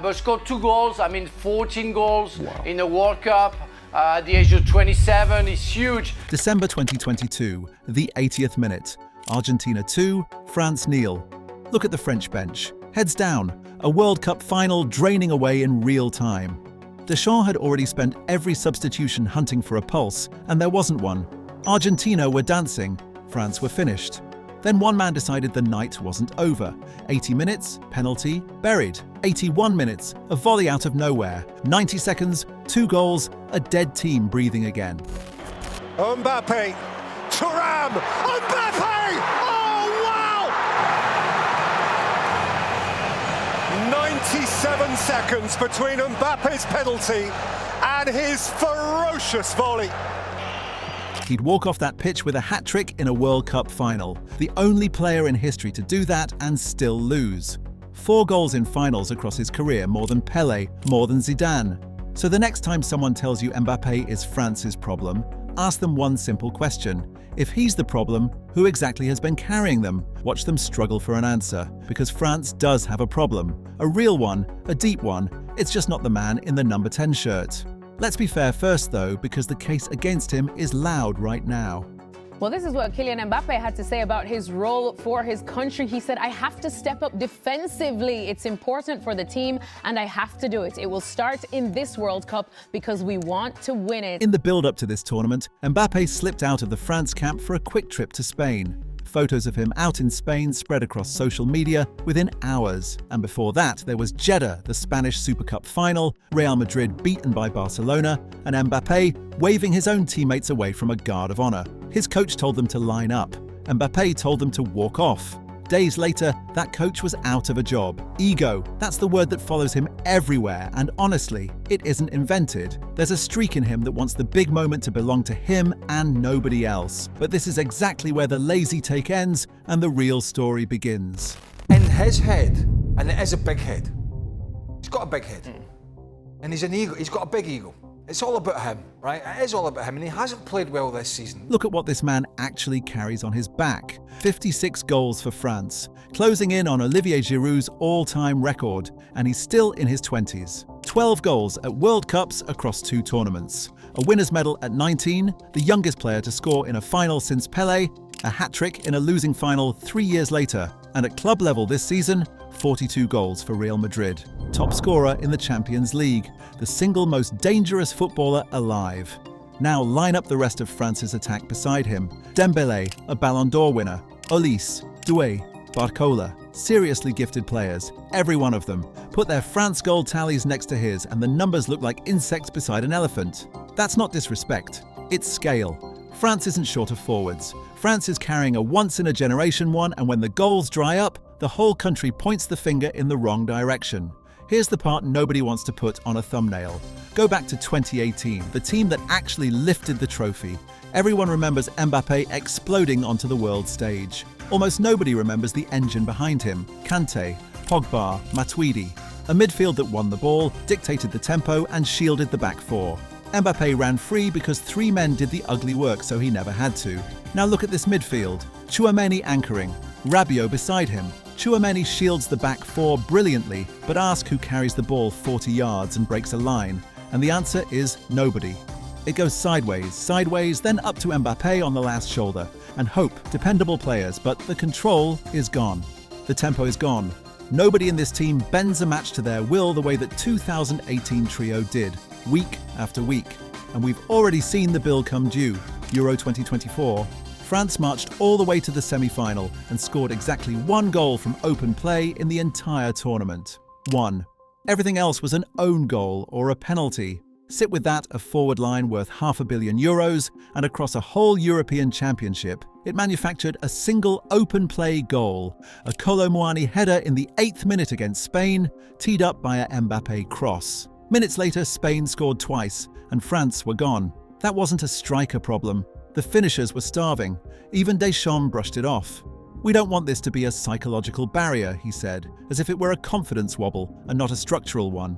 but scored 2 goals. 14 goals in the World Cup. At the age of 27, is huge. December 2022, the 80th minute. Argentina 2, France 0. Look at the French bench. Heads down, a World Cup final draining away in real time. Deschamps had already spent every substitution hunting for a pulse, and there wasn't one. Argentina were dancing, France were finished. Then one man decided the night wasn't over. 80 minutes, penalty, buried. 81 minutes, a volley out of nowhere. 90 seconds, 2 goals, a dead team breathing again. Mbappe, Thuram, Mbappe! Oh, wow! 97 seconds between Mbappe's penalty and his ferocious volley. He'd walk off that pitch with a hat-trick in a World Cup final. The only player in history to do that and still lose. 4 goals in finals across his career, more than Pelé, more than Zidane. So the next time someone tells you Mbappé is France's problem, ask them one simple question. If he's the problem, who exactly has been carrying them? Watch them struggle for an answer, because France does have a problem. A real one, a deep one. It's just not the man in the number 10 shirt. Let's be fair first though, because the case against him is loud right now. Well, this is what Kylian Mbappé had to say about his role for his country. He said, I have to step up defensively. It's important for the team and I have to do it. It will start in this World Cup because we want to win it. In the build-up to this tournament, Mbappé slipped out of the France camp for a quick trip to Spain. Photos of him out in Spain spread across social media within hours. And before that, there was Jeddah, the Spanish Super Cup final, Real Madrid beaten by Barcelona, and Mbappé waving his own teammates away from a guard of honor. His coach told them to line up. Mbappé told them to walk off. Days later, that coach was out of a job. Ego, that's the word that follows him everywhere, and honestly, it isn't invented. There's a streak in him that wants the big moment to belong to him and nobody else. But this is exactly where the lazy take ends and the real story begins. In his head, and it is a big head, he's got a big head, and he's an ego, he's got a big ego. It's all about him, right? It is all about him, and he hasn't played well this season. Look at what this man actually carries on his back. 56 goals for France, closing in on Olivier Giroud's all-time record, and he's still in his 20s. 12 goals at World Cups across 2 tournaments. A winner's medal at 19, the youngest player to score in a final since Pelé, a hat-trick in a losing final 3 years later, and at club level this season, 42 goals for Real Madrid. Top scorer in the Champions League, the single most dangerous footballer alive. Now line up the rest of France's attack beside him. Dembélé, a Ballon d'Or winner. Olise, Doué, Barcola. Seriously gifted players, every one of them. Put their France goal tallies next to his and the numbers look like insects beside an elephant. That's not disrespect, it's scale. France isn't short of forwards. France is carrying a once-in-a-generation one, and when the goals dry up, the whole country points the finger in the wrong direction. Here's the part nobody wants to put on a thumbnail. Go back to 2018, the team that actually lifted the trophy. Everyone remembers Mbappé exploding onto the world stage. Almost nobody remembers the engine behind him. Kanté, Pogba, Matuidi. A midfield that won the ball, dictated the tempo and shielded the back 4. Mbappé ran free because 3 men did the ugly work, so he never had to. Now look at this midfield. Tchouaméni anchoring, Rabiot beside him. Tchouaméni shields the back 4 brilliantly, but ask who carries the ball 40 yards and breaks a line, and the answer is nobody. It goes sideways, then up to Mbappé on the last shoulder, and hope, dependable players, but the control is gone. The tempo is gone. Nobody in this team bends a match to their will the way that 2018 trio did, week after week. And we've already seen the bill come due. Euro 2024. France marched all the way to the semi-final and scored exactly 1 goal from open play in the entire tournament. 1. Everything else was an own goal or a penalty. Sit with that, a forward line worth €500 million, and across a whole European championship, it manufactured a single open play goal, a Kolo Muani header in the 8th minute against Spain, teed up by a Mbappé cross. Minutes later, Spain scored twice, and France were gone. That wasn't a striker problem. The finishers were starving. Even Deschamps brushed it off. We don't want this to be a psychological barrier, he said, as if it were a confidence wobble and not a structural one.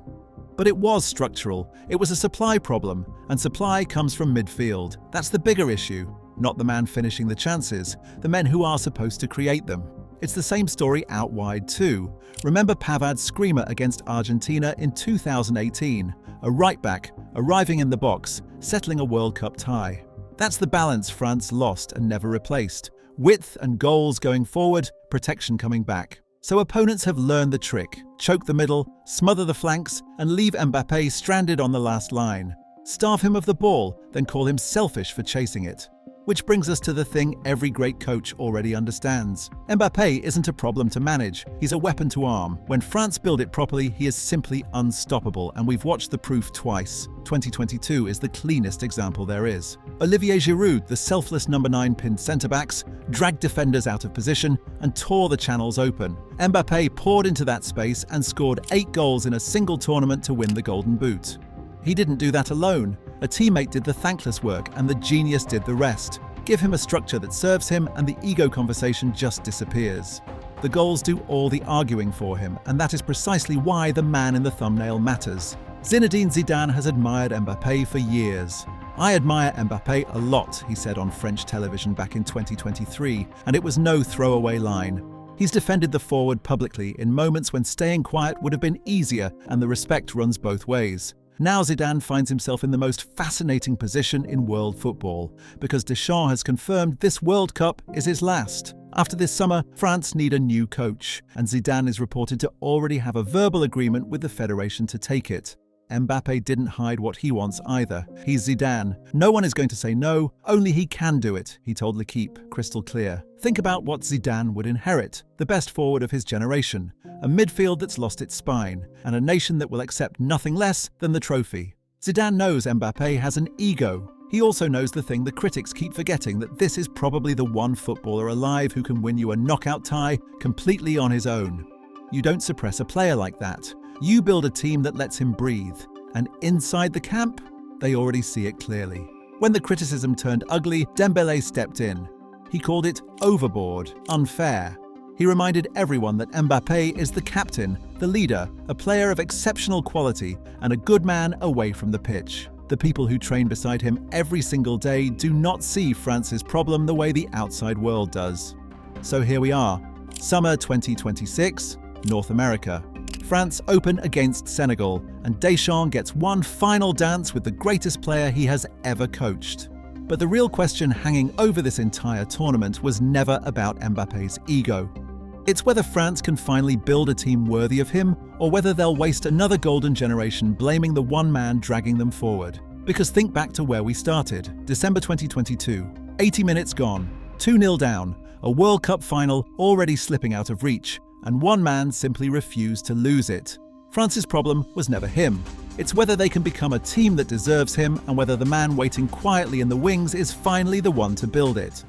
But it was structural. It was a supply problem, and supply comes from midfield. That's the bigger issue, not the man finishing the chances, the men who are supposed to create them. It's the same story out wide too. Remember Pavard's screamer against Argentina in 2018, a right-back arriving in the box, settling a World Cup tie. That's the balance France lost and never replaced. Width and goals going forward, protection coming back. So opponents have learned the trick. Choke the middle, smother the flanks, and leave Mbappé stranded on the last line. Starve him of the ball, then call him selfish for chasing it. Which brings us to the thing every great coach already understands. Mbappé isn't a problem to manage, he's a weapon to arm. When France build it properly, he is simply unstoppable, and we've watched the proof twice. 2022 is the cleanest example there is. Olivier Giroud, the selfless number 9 pinned centre-backs, dragged defenders out of position and tore the channels open. Mbappé poured into that space and scored 8 goals in a single tournament to win the Golden Boot. He didn't do that alone. A teammate did the thankless work and the genius did the rest. Give him a structure that serves him and the ego conversation just disappears. The goals do all the arguing for him, and that is precisely why the man in the thumbnail matters. Zinedine Zidane has admired Mbappé for years. "I admire Mbappé a lot," he said on French television back in 2023, and it was no throwaway line. He's defended the forward publicly in moments when staying quiet would have been easier, and the respect runs both ways. Now Zidane finds himself in the most fascinating position in world football, because Deschamps has confirmed this World Cup is his last. After this summer, France need a new coach, and Zidane is reported to already have a verbal agreement with the federation to take it. Mbappé didn't hide what he wants either. He's Zidane. No one is going to say no, only he can do it, he told L'Équipe, crystal clear. Think about what Zidane would inherit. The best forward of his generation. A midfield that's lost its spine, and a nation that will accept nothing less than the trophy. Zidane knows Mbappé has an ego. He also knows the thing the critics keep forgetting, that this is probably the one footballer alive who can win you a knockout tie completely on his own. You don't suppress a player like that. You build a team that lets him breathe. And inside the camp, they already see it clearly. When the criticism turned ugly, Dembélé stepped in. He called it overboard, unfair. He reminded everyone that Mbappé is the captain, the leader, a player of exceptional quality, and a good man away from the pitch. The people who train beside him every single day do not see France's problem the way the outside world does. So here we are, summer 2026, North America. France open against Senegal, and Deschamps gets one final dance with the greatest player he has ever coached. But the real question hanging over this entire tournament was never about Mbappé's ego. It's whether France can finally build a team worthy of him, or whether they'll waste another golden generation blaming the one man dragging them forward. Because think back to where we started, December 2022, 80 minutes gone, 2-0 down, a World Cup final already slipping out of reach, and one man simply refused to lose it. France's problem was never him. It's whether they can become a team that deserves him, and whether the man waiting quietly in the wings is finally the one to build it.